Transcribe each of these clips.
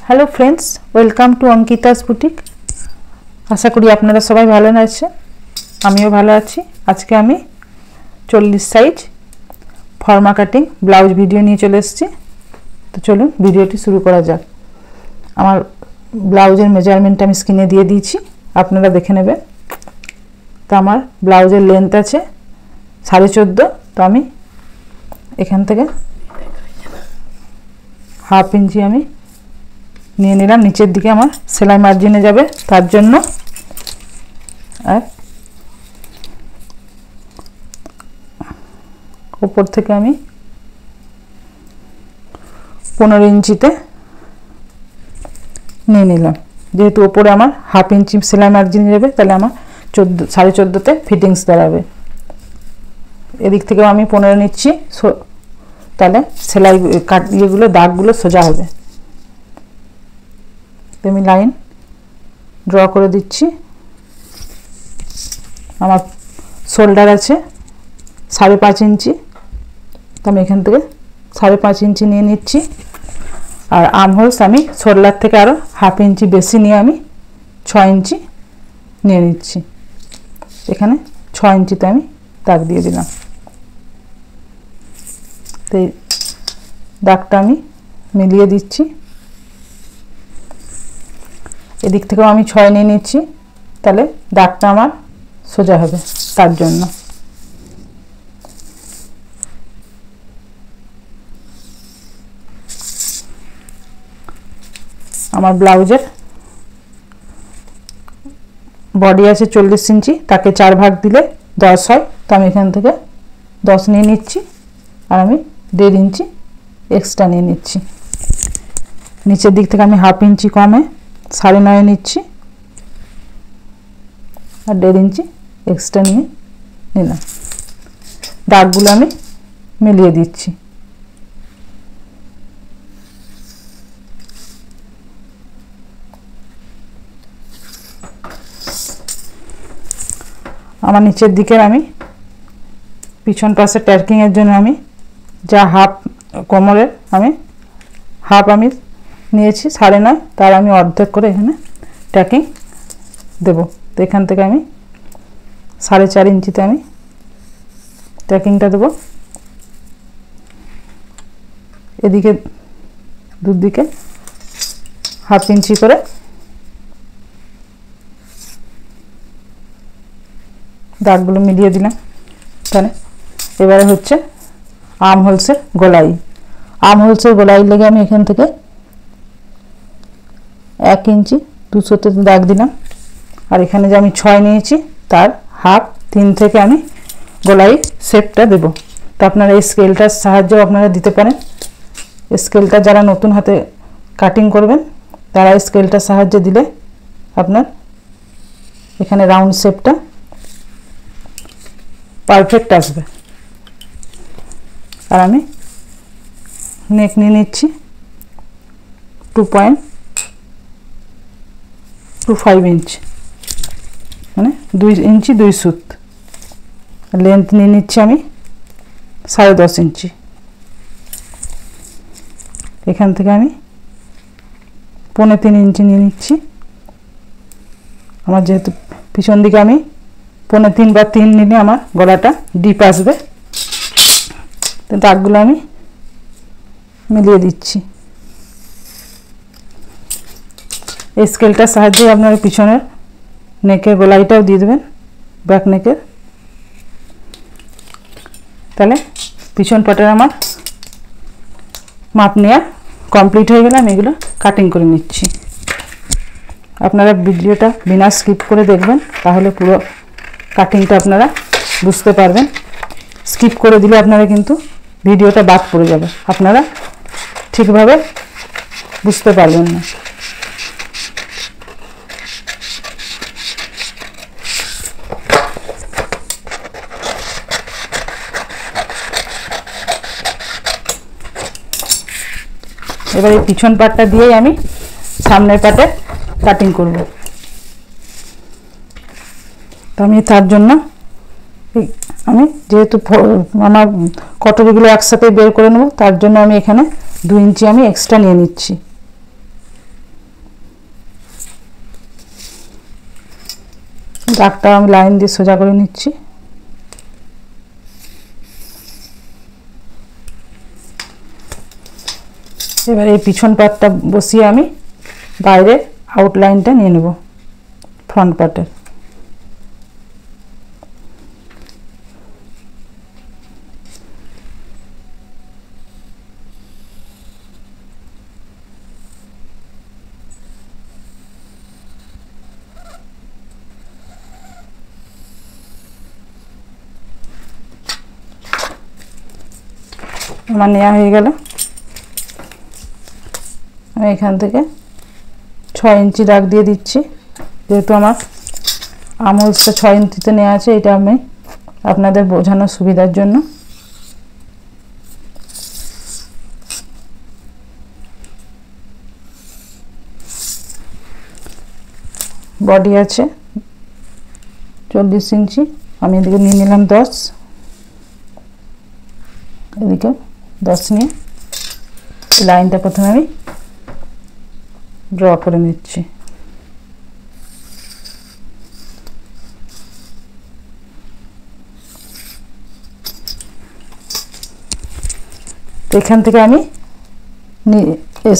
Hello friends, welcome to Ankita's boutique. আশা করি আপনারা সবাই ভালো আছেন, আমিও ভালো আছি। আজকে আমি 40 সাইজ ফর্মা কাটিং ব্লাউজ ভিডিও নিয়ে চলে এসেছি। তো চলুন ভিডিওটি শুরু করা যাক। আমার ব্লাউজের মেজারমেন্টটা আমি স্ক্রিনে দিয়ে দিয়েছি, আপনারা দেখে নেবেন। তো আমার ব্লাউজের লেন্থ আছে 14.5। তো আমি এখান থেকে হাফ ইঞ্চি আমি নিয়ে নিলাম। নিচের দিকে আমার সেলাই মার্জিনে যাবে তার জন্য। আর উপর থেকে আমি 15 ইঞ্চিতে নিয়ে নিলাম। যেহেতু উপরে আমার হাফ ইঞ্চি সেলাই মার্জিনে যাবে, তাহলে আমার 14.5-14তে ফিটিংস দাঁড়াবে। এদিক থেকেও আমি 15 নিচ্ছি, তাহলে সেলাই ইয়েগুলো দাগগুলো সোজা হবে। আমি লাইন ড্র করে দিচ্ছি। আমার শোল্ডার আছে 5.5 ইঞ্চি, তো আমি এখান থেকে 5.5 ইঞ্চি নিয়ে নিচ্ছি। আর আর্ম হোলস আমি শোল্ডার থেকে আরও হাফ ইঞ্চি বেশি নিয়ে আমি 6 ইঞ্চি নিয়ে নিচ্ছি। এখানে 6 ইঞ্চিতে আমি দাগ দিয়ে দিলাম। তো এই দাগটা আমি মিলিয়ে দিচ্ছি। এদিক থেকেও আমি 6 নিয়ে নিচ্ছি, তাহলে দাগটা আমার সোজা হবে। তার জন্য আমার ব্লাউজের বডি আছে 40 ইঞ্চি, তাকে 4 ভাগ দিলে 10 হয়। তো আমি এখান থেকে 10 নিয়ে নিচ্ছি, আর আমি 1.5 ইঞ্চি এক্সট্রা নিয়ে নিচ্ছি। নিচের দিক থেকে আমি হাফ ইঞ্চি কমে 9.5 নিচ্ছি, আর 1.5 ইঞ্চি এক্সট্রা নিয়ে নিলাম। দাগগুলো আমি মিলিয়ে দিচ্ছি। আমার নিচের দিকের আমি পিছন পাশে ট্যার্কিংয়ের জন্য আমি যা হাফ কোমরের আমি হাফ আমি নিয়েছি 9.5, তার আমি অর্ধেক করে এখানে ট্যাকিং দেব। তো এখান থেকে আমি 4.5 ইঞ্চিতে আমি ট্যাকিংটা দেব। এদিকে দুদিকে হাফ ইঞ্চি করে দাগগুলো মিলিয়ে দিলাম। তাহলে এবারে হচ্ছে আর্ম হোলসের গলাই। আর্ম হোলসের গলাই লেগে আমি এখান থেকে 1 ইঞ্চি 200তে দাগ দিলাম। আর এখানে যে আমি 6 নিয়েছি, তার হাফ 3 থেকে আমি গলাই শেপটা দেব। তো আপনারা এই স্কেলটার সাহায্যেও আপনারা দিতে পারেন। স্কেলটা যারা নতুন হাতে কাটিং করবেন, তারা স্কেলটার সাহায্যে দিলে আপনার এখানে রাউন্ড শেপটা পারফেক্ট আসবে। আর আমি নেক নিয়ে নিচ্ছি 2.25 ইঞ্চি, মানে 2 ইঞ্চি 2 সুত। লেন্থ নিয়ে নিচ্ছি আমি 10.5 ইঞ্চি। এখান থেকে আমি 3.25 ইঞ্চি নিয়ে নিচ্ছি। আমার যেহেতু পিছন দিকে আমি 3.25 বা 3 নিলে আমার গলাটা ডিপ আসবে। তো দাগগুলো আমি মিলিয়ে দিচ্ছি। এই স্কেলটার সাহায্যে আপনারা পিছনের নেকের গলাইটাও দিয়ে দেবেন, ব্যাক নেকের। তাহলে পিছন পাটের আমার মাপ নেওয়া কমপ্লিট হয়ে গেলে আমি এগুলো কাটিং করে নিচ্ছি। আপনারা ভিডিওটা বিনা স্কিপ করে দেখবেন, তাহলে পুরো কাটিংটা আপনারা বুঝতে পারবেন। স্কিপ করে দিলে আপনারা কিন্তু ভিডিওটা বাদ পড়ে যাবে, আপনারা ঠিকভাবে বুঝতে পারবেন না। এবার এই পিছন পাটটা দিয়েই আমি সামনের পাটে কাটিং করব। তো আমি তার জন্য আমি যেহেতু আমার কটরিগুলো একসাথে বের করে নেব, তার জন্য আমি এখানে 2 ইঞ্চি আমি এক্সট্রা নিয়ে নিচ্ছি। দাগটা আমি লাইন দিয়ে সোজা করে নিচ্ছি। এবার এই পিছন পাটটা বসিয়ে আমি বাইরে আউটলাইনটা নিয়ে নেব ফ্রন্ট পার্টের। আমার নেওয়া হয়ে গেল। আমি এখান থেকে 6 ইঞ্চি দাগ দিয়ে দিচ্ছি, যেহেতু আমার আমলসটা 6 ইঞ্চিতে নেওয়া আছে, এটা আমি আপনাদের বোঝানোর সুবিধার জন্য। বডি আছে 40 ইঞ্চি, আমি এদিকে নিয়ে নিলাম 10, এদিকে 10 নিয়ে লাইনটা প্রথমে আমি ড্র করে নিচ্ছি। এখান থেকে আমি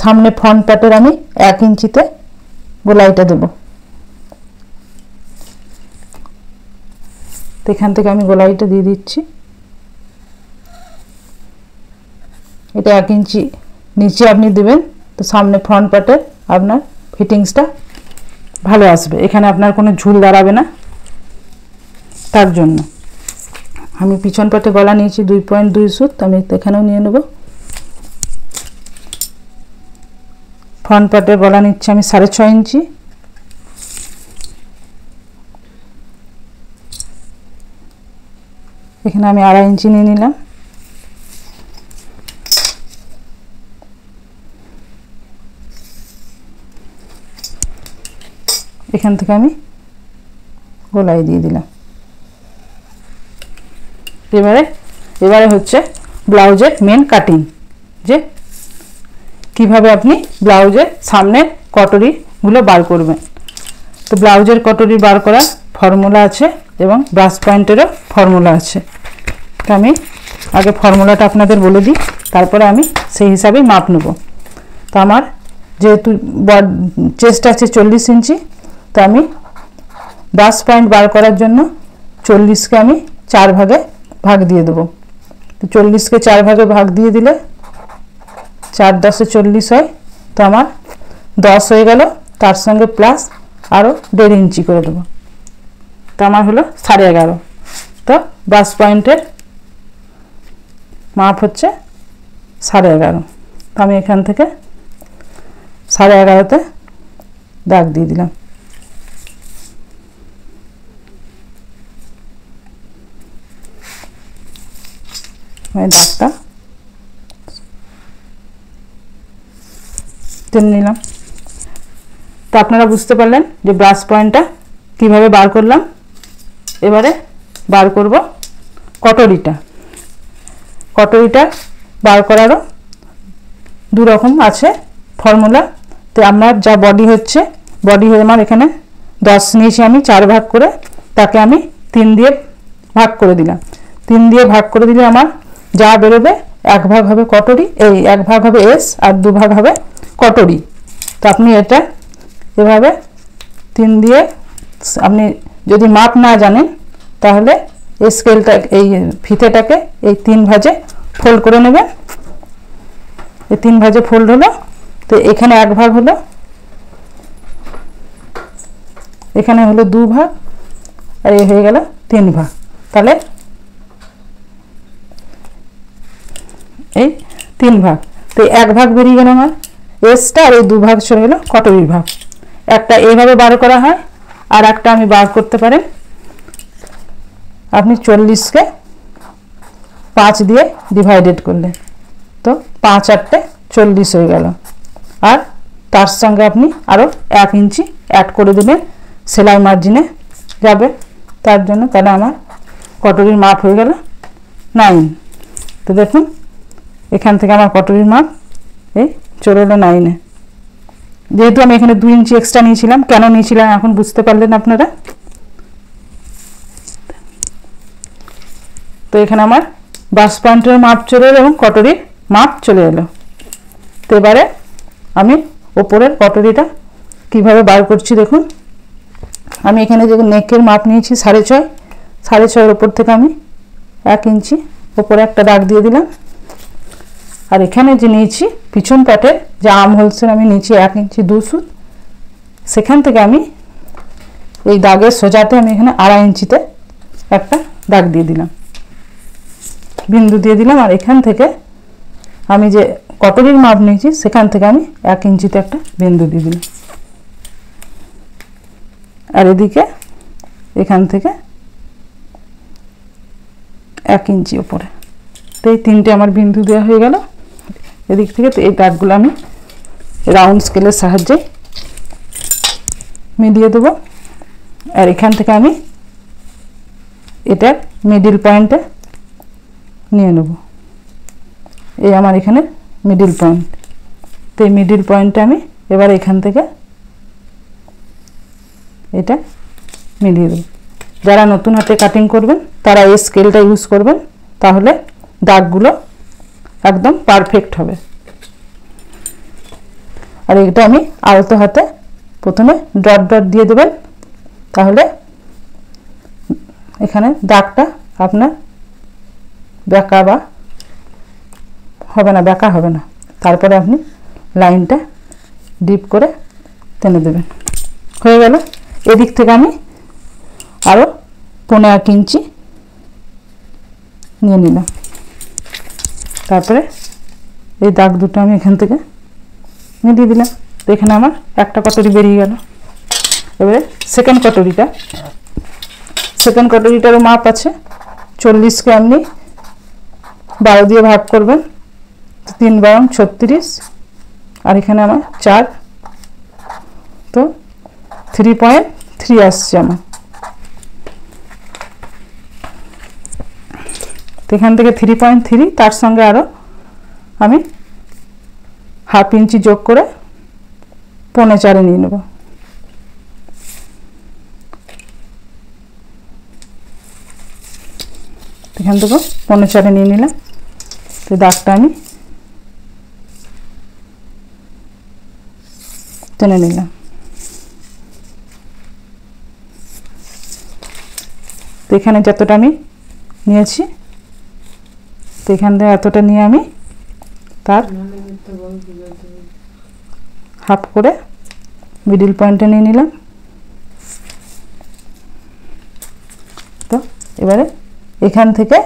সামনে ফ্রন্ট পার্টের আমি 1 ইঞ্চিতে গোলাইটা দেব। এখান থেকে আমি গোলাইটা দিয়ে দিচ্ছি। এটা 1 ইঞ্চি নিচে আপনি দেবেন, তো সামনে ফ্রন্ট পার্টের আপনার ফিটিংসটা ভালো আসবে, এখানে আপনার কোনো ঝুল দাঁড়াবে না। তার জন্য আমি পিছন পাটে গলা নিয়েছি 2.2 সুত, আমি এখানেও নিয়ে নেব। ফ্রন্ট পার্টের গলা নিচ্ছি আমি 6.5 ইঞ্চি, এখানে আমি 2.5 ইঞ্চি নিয়ে নিলাম। এখান থেকে আমি গোলাই দিয়ে দিলাম। এবারে হচ্ছে ব্লাউজের মেন কাটিং, যে কিভাবে আপনি ব্লাউজের সামনের কটরিগুলো বার করবেন। তো ব্লাউজের কটরি বার করার ফর্মুলা আছে এবং ব্রাশ পয়েন্টেরও ফর্মুলা আছে। তো আমি আগে ফর্মুলাটা আপনাদের বলে দিই, তারপরে আমি সেই হিসাবেই মাপ নেব। তো আমার যেহেতু চেস্ট আছে 40 ইঞ্চি, তো আমি ব্রাশ পয়েন্ট বার করার জন্য 40কে আমি 4 ভাগে ভাগ দিয়ে দেবো। তো 40কে 4 ভাগে ভাগ দিয়ে দিলে 4 × 10 = 40 হয়। তো আমার 10 হয়ে গেল, তার সঙ্গে প্লাস আরও 1.5 ইঞ্চি করে দেবো, তো আমার হলো 11.5। তো ব্রাশ পয়েন্টের মাপ হচ্ছে 11.5। তো আমি এখান থেকে 11.5তে দাগ দিয়ে দিলাম। দাগটা টেনে নিলাম। তো আপনারা বুঝতে পারলেন যে ব্রাশ পয়েন্টটা কিভাবে বার করলাম। এবারে বার করব কটরিটা। কটরিটা বার করারও 2 রকম আছে ফর্মুলা। তো আমার যা বডি হচ্ছে, বডি হয়ে আমার এখানে 10 নিয়েছি আমি 4 ভাগ করে, তাকে আমি 3 দিয়ে ভাগ করে দিলাম। 3 দিয়ে ভাগ করে দিলে আমার যা বেরোবে 1 ভাগ হবে কটরি, এই 1 ভাগ হবে এস আর 2 ভাগ হবে কটরি। তো আপনি এটা এভাবে 3 দিয়ে, আপনি যদি মাপ না জানেন তাহলে এই স্কেলটা, এই ফিতেটাকে এই 3 ভাঁজে ফোল্ড করে নেবেন। এই 3 ভাঁজে ফোল্ড হলো, তো এখানে 1 ভাগ হলো, এখানে হলো 2 ভাগ, আর এই হয়ে গেল 3 ভাগ। তাহলে এই 3 ভাগ, তো 1 ভাগ বেরিয়ে গেল আমার এসটা, আর এই 2 ভাগ চলে গেল কটরির ভাগ। একটা এইভাবে বার করা হয়, আর একটা আমি বার করতে পারেন আপনি 40কে 5 দিয়ে ডিভাইডেড করলে, তো 5 × 8 = 40 হয়ে গেল। আর তার সঙ্গে আপনি আরও 1 ইঞ্চি অ্যাড করে দেবেন, সেলাই মার্জিনে যাবে তার জন্য। তাহলে আমার কটরির মাপ হয়ে গেল 9। তো দেখুন এখান থেকে আমার কটরির মাপ এই চলে এলো 9-এ। যেহেতু আমি এখানে 2 ইঞ্চি এক্সট্রা নিয়েছিলাম, কেন নিয়েছিলাম এখন বুঝতে পারলেন আপনারা। তো এখানে আমার বাস পয়েন্টের মাপ চলে এলো এবং কটরির মাপ চলে এলো। তো এবারে আমি ওপরের কটরিটা কিভাবে বার করছি দেখুন। আমি এখানে যে নেকের মাপ নিয়েছি 6.5, 6.5 ওপর থেকে আমি 1 ইঞ্চি ওপরে একটা দাগ দিয়ে দিলাম। আর এখানে যে নিয়েছি পিছন পাটের যে আর্ম হোলসের আমি নিয়েছি 1 ইঞ্চি 2 সুত, সেখান থেকে আমি এই দাগের সোজাতে আমি এখানে 2.5 ইঞ্চিতে একটা দাগ দিয়ে দিলাম, বিন্দু দিয়ে দিলাম। আর এখান থেকে আমি যে কটরির মাপ নিয়েছি সেখান থেকে আমি 1 ইঞ্চিতে একটা বিন্দু দিয়ে দিলাম। আর এদিকে এখান থেকে 1 ইঞ্চি উপরে। তো এই 3টে আমার বিন্দু দেওয়া হয়ে গেল এদিক থেকে। তো এই দাগগুলো আমি রাউন্ড স্কেলের সাহায্যে মিলিয়ে দেবো। আর এখান থেকে আমি এটার মিডিল পয়েন্টে নিয়ে নেব। এই আমার এখানে মিডিল পয়েন্ট। তো এই মিডিল পয়েন্টে আমি এবার এখান থেকে এটা মিলিয়ে দেব। যারা নতুন হাতে কাটিং করবেন তারা এই স্কেলটা ইউজ করবেন, তাহলে দাগগুলো একদম পারফেক্ট হবে। আর এটা আমি আলতো হাতে প্রথমে ডট ডট দিয়ে দেবেন, তাহলে এখানে দাগটা আপনার বেঁকা বা হবে না, বেঁকা হবে না। তারপরে আপনি লাইনটা ডিপ করে টেনে দেবেন। হয়ে গেল। এদিক থেকে আমি আরও 1.5 ইঞ্চি নিয়ে নিলাম। তারপরে এই দাগ দুটো আমি এখান থেকে মিলিয়ে দিলাম। তো এখানে আমার একটা কটরি বেরিয়ে গেল। এবারে সেকেন্ড কটরিটারও মাপ আছে 40কে আপনি 12 দিয়ে ভাগ করবেন, 3 12 36। আর এখানে আমার 4, তো 3.3 আসছে আমার। তো এখান থেকে 3.3, তার সঙ্গে আরও আমি 1/2 ইঞ্চি যোগ করে 4.5 নিয়ে নেব। এখান থেকে 4.5 নিয়ে নিলাম। তো দাগটা আমি টেনে নিলাম। তো এখানে যতটা আমি নিয়েছি, তো এখান থেকে এতটা নিয়ে আমি তার হাফ করে মিডিল পয়েন্টে নিয়ে নিলাম। তো এবারে এখান থেকে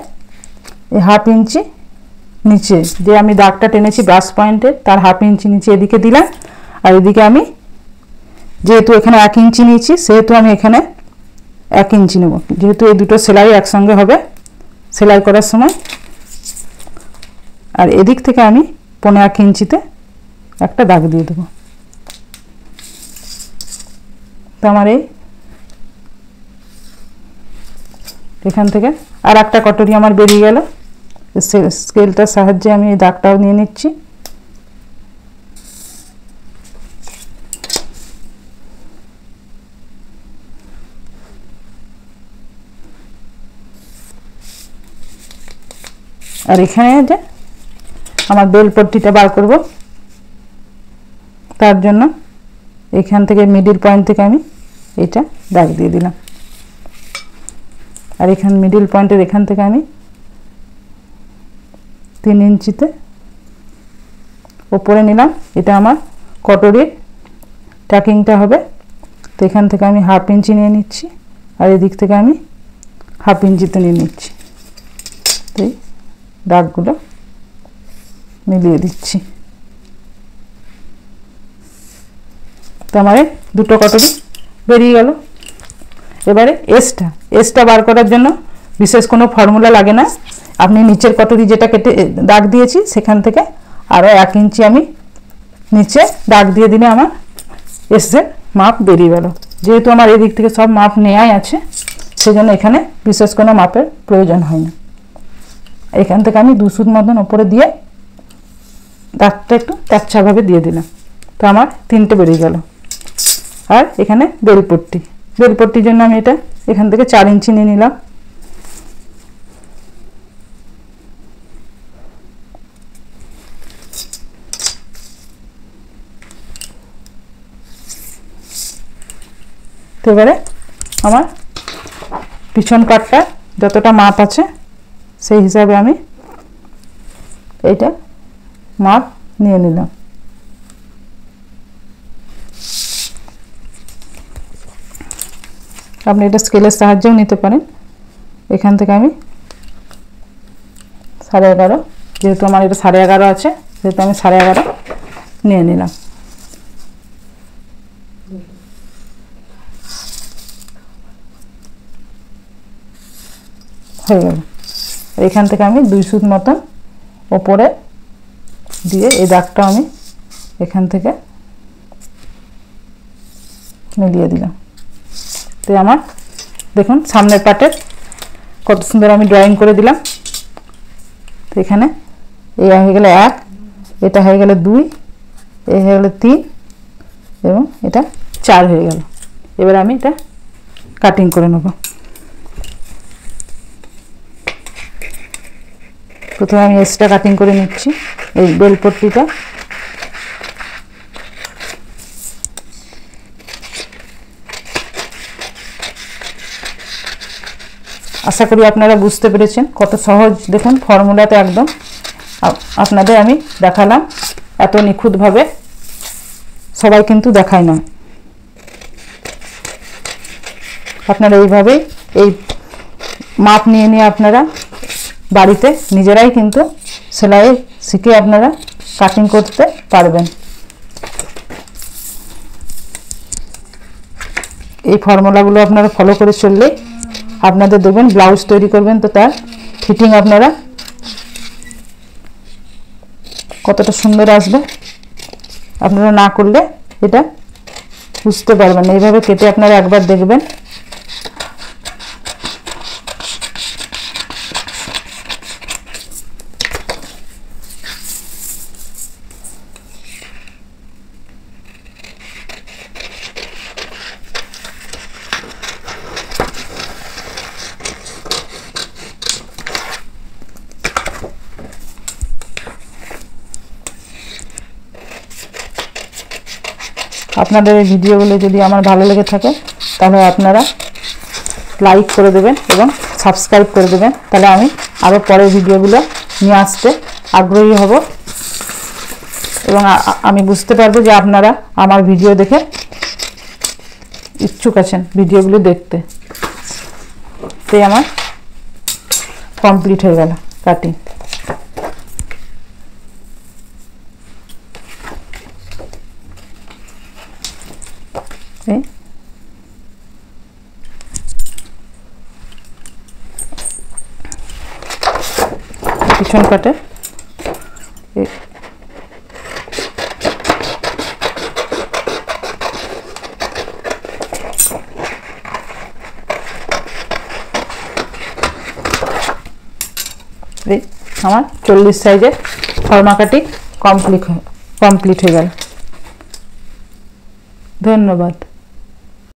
এই 1/2 ইঞ্চি নিচে যে আমি দাগটা টেনেছি ব্রাশ পয়েন্টে, তার 1/2 ইঞ্চি নিচে এদিকে দিলাম। আর এদিকে আমি যেহেতু এখানে 1 ইঞ্চি নিয়েছি, সেহেতু আমি এখানে 1 ইঞ্চি নেব, যেহেতু এই দুটো সেলাই একসঙ্গে হবে সেলাই করার সময়। আর এদিক থেকে আমি 1.5 ইঞ্চিতে একটা দাগ দিয়ে দেবো। তো আমার এই এখান থেকে আর একটা কটরি আমার বেরিয়ে গেল। স্কেলটার সাহায্যে আমি এই দাগটাও নিয়ে নিচ্ছি। আর এখানে যে আমার বেল পট্টিটা বার করব, তার জন্য এখান থেকে মিডিল পয়েন্ট থেকে আমি এটা দাগ দিয়ে দিলাম। আর এখান মিডিল পয়েন্টের এখান থেকে আমি 3 ইঞ্চিতে ওপরে নিলাম। এটা আমার কটরির টাকিংটা হবে। তো এখান থেকে আমি 1/2 ইঞ্চি নিয়ে নিচ্ছি, আর এদিক থেকে আমি 1/2 ইঞ্চিতে নিয়ে নিচ্ছি। তো এই দাগগুলো মিলিয়ে দিচ্ছি। তো আমার দুটো কটরি বেরিয়ে গেল। এবারে এসটা বার করার জন্য বিশেষ কোনো ফর্মুলা লাগে না। আপনি নিচের কটরি যেটা কেটে দাগ দিয়েছি সেখান থেকে আরও 1 ইঞ্চি আমি নিচে দাগ দিয়ে দিলে আমার এসের মাপ বেরিয়ে গেল। যেহেতু আমার এদিক থেকে সব মাপ নেওয়াই আছে, সেজন্য এখানে বিশেষ কোনো মাপের প্রয়োজন হয় না। এখান থেকে আমি 2 সুত মতন ওপরে দিয়ে দাগটা একটু তেচ্ছাভাবে দিয়ে দিলাম। তো আমার 3টে বেরিয়ে গেল। আর এখানে বেলপট্টির জন্য আমি এটা এখান থেকে 4 ইঞ্চি নিয়ে নিলাম। তো এবারে আমার পিছন পাটটা যতটা মাপ আছে সেই হিসাবে আমি এইটা মাপ নিয়ে নিলাম। আপনি এটা স্কেলের সাহায্যেও নিতে পারেন। এখান থেকে আমি 11.5, যেহেতু আমার এটা 11.5 আছে সেহেতু আমি 11.5 নিয়ে নিলাম। হয়ে গেল। এখান থেকে আমি 2 সুত মতন ওপরে দিয়ে এই দাগটা আমি এখান থেকে মিলিয়ে দিলাম। তো আমার দেখুন সামনের পার্টের কত সুন্দর আমি ড্রয়িং করে দিলাম। তো এখানে এই হয়ে গেল 1, এটা হয়ে গেল 2, এই হয়ে গেল 3 এবং এটা 4 হয়ে গেল। এবার আমি এটা কাটিং করে নেব। প্রথমে আমি এক্সট্রা কাটিং করে নিচ্ছি এই বেল পট্টিটা। আশা করি আপনারা বুঝতে পেরেছেন কত সহজ। দেখুন ফর্মুলাতে একদম আপনাদের আমি দেখালাম, এত নিখুঁতভাবে সবাই কিন্তু দেখায় না। আপনারা এইভাবেই এই মাপ নিয়ে নিয়ে আপনারা বাড়িতে নিজেরাই কিন্তু সেলাই শিখে আপনারা কাটিং করতে পারবেন। এই ফর্মুলাগুলো আপনারা ফলো করে চললে আপনাদের দেখবেন ব্লাউজ তৈরি করবেন তো তার ফিটিং আপনারা কতটা সুন্দর আসবে। আপনারা না করলে এটা বুঝতে পারবেন। এইভাবে কেটে আপনারা একবার দেখবেন। আপনাদের এই ভিডিওগুলো যদি আমার ভালো লেগে থাকে তাহলে আপনারা লাইক করে দেবেন এবং সাবস্ক্রাইব করে দেবেন। তাহলে আমি আরও পরের ভিডিওগুলো নিয়ে আসতে আগ্রহী হব এবং আমি বুঝতে পারবো যে আপনারা আমার ভিডিও দেখে ইচ্ছুক আছেন ভিডিওগুলো দেখতে। তাই আমার কমপ্লিট হয়ে গেল কাটিং। পিছন পাটে আমার 40 সাইজের ফর্মা কাটিং কমপ্লিট হয়ে গেল। ধন্যবাদ।